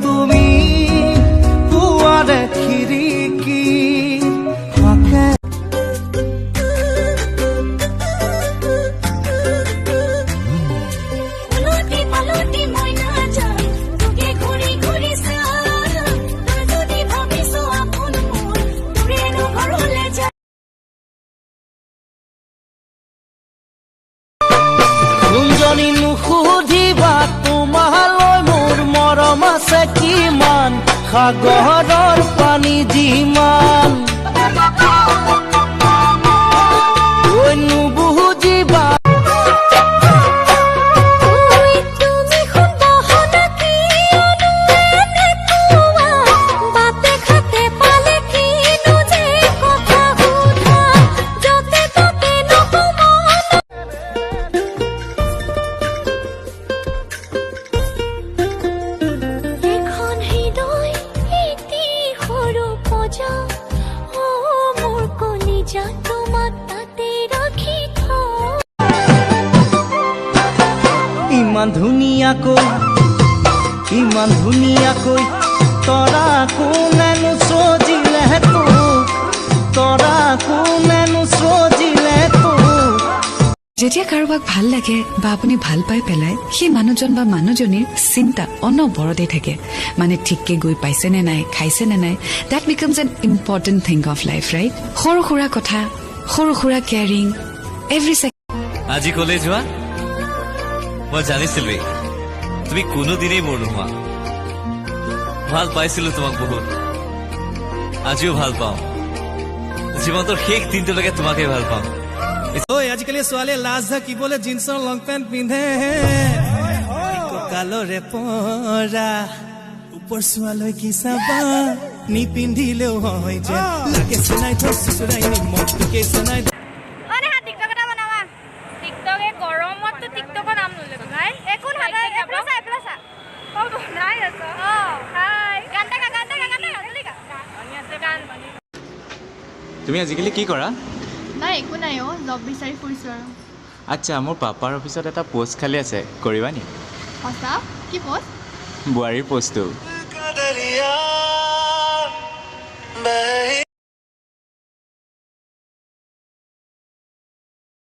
তুমি পুয়াৰে খিৰিকী গুঞ্জনি নুসুধিবা তোমালৈ মোৰ মৰম আছে কিমান সাগৰৰ পানী যিমান নুবুজিবা ইমান ধুনীয়াকৈ তৰা কোনেনো সজিলে যেতিয়া কাৰোবাক ভাল লাগে বা আপুনি ভাল পাই পেলাই সেই মানুহজন বা মানুহজনীৰ চিন্তা অনবৰতে থাকে মানে ঠিককে গৈ পাইছে নে নাই খাইছে নে নাই that becomes N important thing of life right সৰু সুৰা কথা সৰু সুৰা কেয়াৰিং এভৰি সেকেন্ড আজি কলেজ যোৱা মই জানিছিলোৱেই তুমি কোনোদিনেই মোৰ নোহোৱা ভাল পাইছিলো তোমাক বহুত আজিও ভাল পাওঁ জীৱনটোৰ শেষ দিনটোলৈকে তোমাকে ভাল পাম আজিকালি ছোৱালীয়ে লাজ ঢাকিবলৈ জিন্সৰ লং পেণ্ট পিন্ধে কঁকালৰে পৰা ওপৰ চোৱালৈ কি চাবা নিপিন্ধিলেও হয় যে লাগে চেনাই থৈ চুচুৰাই নিমখটোকে চেনাই তুমি আজিকালি কি কৰা নাই একো নাই জব বিচাৰি ফুৰিছোঁ আৰু আচ্ছা মোৰ পাপাৰ অফিচত এটা পোষ্ট খালী আছে কৰিবা নি সঁচা কি পোষ্ট বোৱাৰীৰ পোষ্টটো